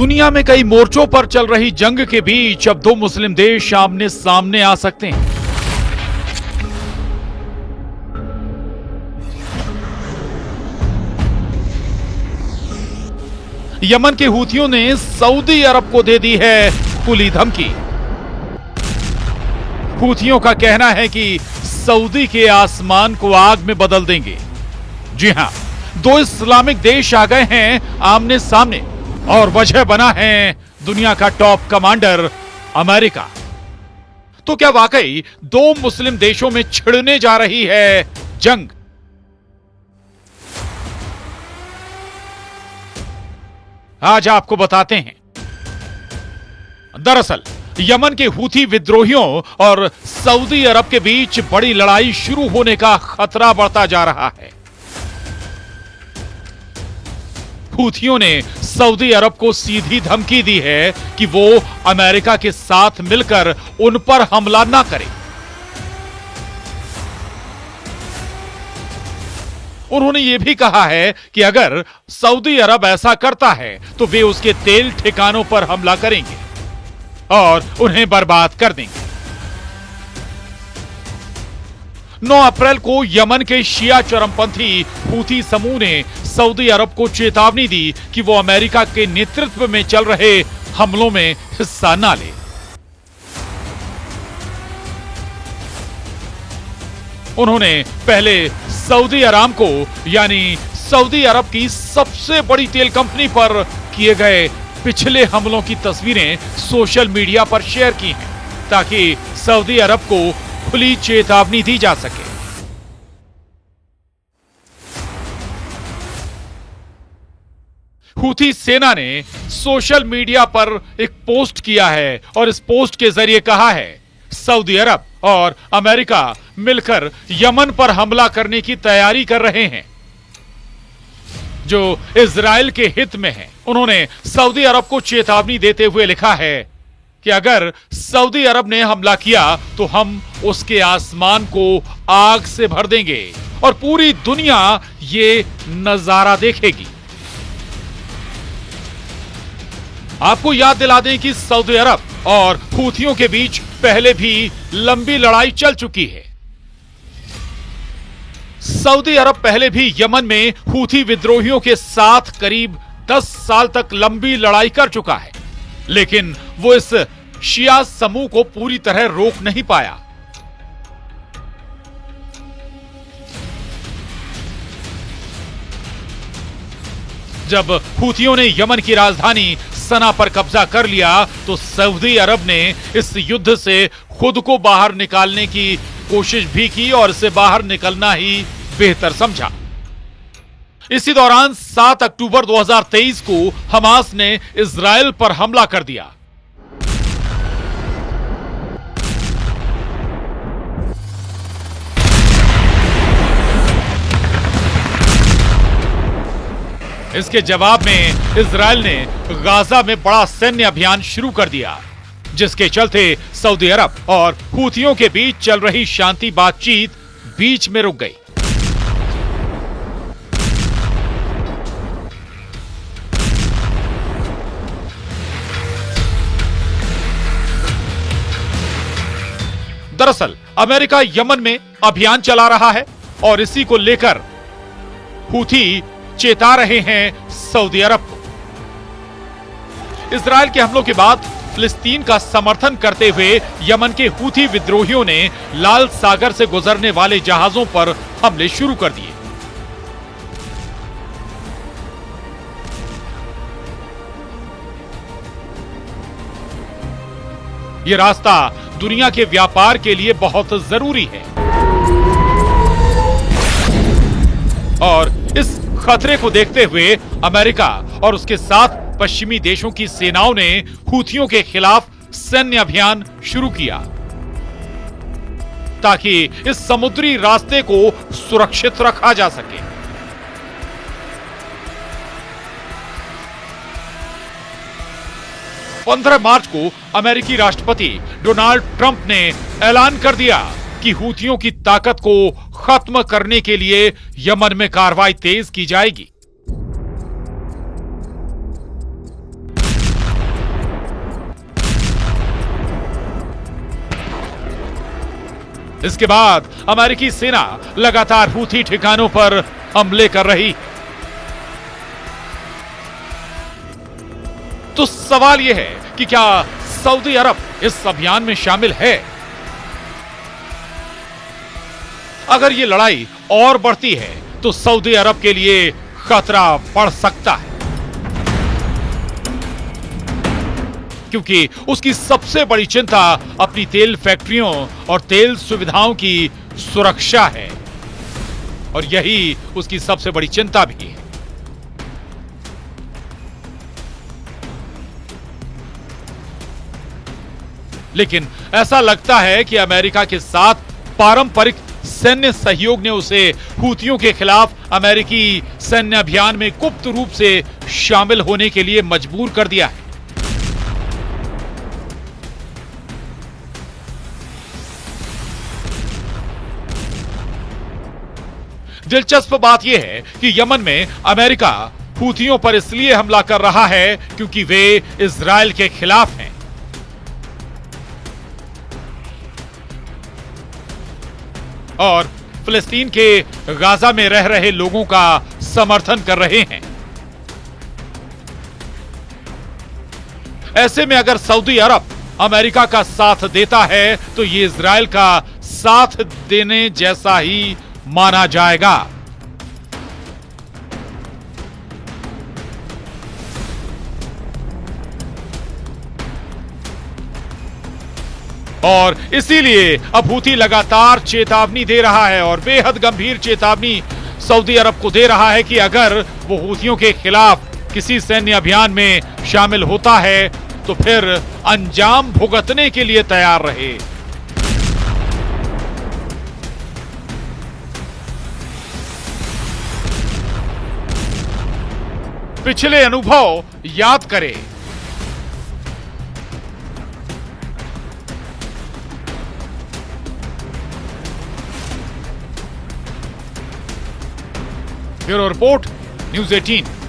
दुनिया में कई मोर्चों पर चल रही जंग के बीच अब दो मुस्लिम देश आमने सामने आ सकते हैं। यमन के हूथियों ने सऊदी अरब को दे दी है खुली धमकी। हूथियों का कहना है कि सऊदी के आसमान को आग में बदल देंगे। जी हां, दो इस्लामिक देश आ गए हैं आमने सामने और वजह बना है दुनिया का टॉप कमांडर अमेरिका। तो क्या वाकई दो मुस्लिम देशों में छिड़ने जा रही है जंग? आज आपको बताते हैं। दरअसल यमन के हूथी विद्रोहियों और सऊदी अरब के बीच बड़ी लड़ाई शुरू होने का खतरा बढ़ता जा रहा है। हूथियों ने सऊदी अरब को सीधी धमकी दी है कि वो अमेरिका के साथ मिलकर उन पर हमला ना करे। उन्होंने ये भी कहा है कि अगर सऊदी अरब ऐसा करता है तो वे उसके तेल ठिकानों पर हमला करेंगे और उन्हें बर्बाद कर देंगे। 9 अप्रैल को यमन के शिया चरमपंथी हूथी समूह ने सऊदी अरब को चेतावनी दी कि वो अमेरिका के नेतृत्व में चल रहे हमलों में हिस्सा ना ले। उन्होंने पहले सऊदी अरामको यानी सऊदी अरब की सबसे बड़ी तेल कंपनी पर किए गए पिछले हमलों की तस्वीरें सोशल मीडिया पर शेयर की हैं ताकि सऊदी अरब को खुली चेतावनी दी जा सके। हूथी सेना ने सोशल मीडिया पर एक पोस्ट किया है और इस पोस्ट के जरिए कहा है सऊदी अरब और अमेरिका मिलकर यमन पर हमला करने की तैयारी कर रहे हैं जो इजराइल के हित में है। उन्होंने सऊदी अरब को चेतावनी देते हुए लिखा है कि अगर सऊदी अरब ने हमला किया तो हम उसके आसमान को आग से भर देंगे और पूरी दुनिया ये नजारा देखेगी। आपको याद दिला दें कि सऊदी अरब और हूथियों के बीच पहले भी लंबी लड़ाई चल चुकी है। सऊदी अरब पहले भी यमन में हूथी विद्रोहियों के साथ करीब 10 साल तक लंबी लड़ाई कर चुका है, लेकिन वो इस शिया समूह को पूरी तरह रोक नहीं पाया। जब हूथियों ने यमन की राजधानी सना पर कब्जा कर लिया तो सऊदी अरब ने इस युद्ध से खुद को बाहर निकालने की कोशिश भी की और इसे बाहर निकलना ही बेहतर समझा। इसी दौरान 7 अक्टूबर 2023 को हमास ने इजराइल पर हमला कर दिया। इसके जवाब में इजराइल ने गाजा में बड़ा सैन्य अभियान शुरू कर दिया, जिसके चलते सऊदी अरब और हूथियों के बीच चल रही शांति बातचीत बीच में रुक गई। दरअसल अमेरिका यमन में अभियान चला रहा है और इसी को लेकर हूथी चेता रहे हैं सऊदी अरब को। इजराइल के हमलों के बाद फिलिस्तीन का समर्थन करते हुए यमन के हूथी विद्रोहियों ने लाल सागर से गुजरने वाले जहाजों पर हमले शुरू कर दिए। यह रास्ता दुनिया के व्यापार के लिए बहुत जरूरी है और इस खतरे को देखते हुए अमेरिका और उसके साथ पश्चिमी देशों की सेनाओं ने हूथियों के खिलाफ सैन्य अभियान शुरू किया ताकि इस समुद्री रास्ते को सुरक्षित रखा जा सके। पंद्रह मार्च को अमेरिकी राष्ट्रपति डोनाल्ड ट्रंप ने ऐलान कर दिया कि हूथियों की ताकत को खत्म करने के लिए यमन में कार्रवाई तेज की जाएगी। इसके बाद अमेरिकी सेना लगातार हूथी ठिकानों पर हमले कर रही। तो सवाल यह है कि क्या सऊदी अरब इस अभियान में शामिल है? अगर यह लड़ाई और बढ़ती है तो सऊदी अरब के लिए खतरा बढ़ सकता है, क्योंकि उसकी सबसे बड़ी चिंता अपनी तेल फैक्ट्रियों और तेल सुविधाओं की सुरक्षा है, और यही उसकी सबसे बड़ी चिंता भी है। लेकिन ऐसा लगता है कि अमेरिका के साथ पारंपरिक सैन्य सहयोग ने उसे हूथियों के खिलाफ अमेरिकी सैन्य अभियान में गुप्त रूप से शामिल होने के लिए मजबूर कर दिया है। दिलचस्प बात यह है कि यमन में अमेरिका हूथियों पर इसलिए हमला कर रहा है क्योंकि वे इजराइल के खिलाफ हैं, और फिलिस्तीन के गाजा में रह रहे लोगों का समर्थन कर रहे हैं। ऐसे में अगर सऊदी अरब अमेरिका का साथ देता है तो ये इजराइल का साथ देने जैसा ही माना जाएगा। और इसीलिए अब हूथी लगातार चेतावनी दे रहा है, और बेहद गंभीर चेतावनी सऊदी अरब को दे रहा है कि अगर वो हूथियों के खिलाफ किसी सैन्य अभियान में शामिल होता है तो फिर अंजाम भुगतने के लिए तैयार रहे। पिछले अनुभव याद करें। Bureau report, news 18।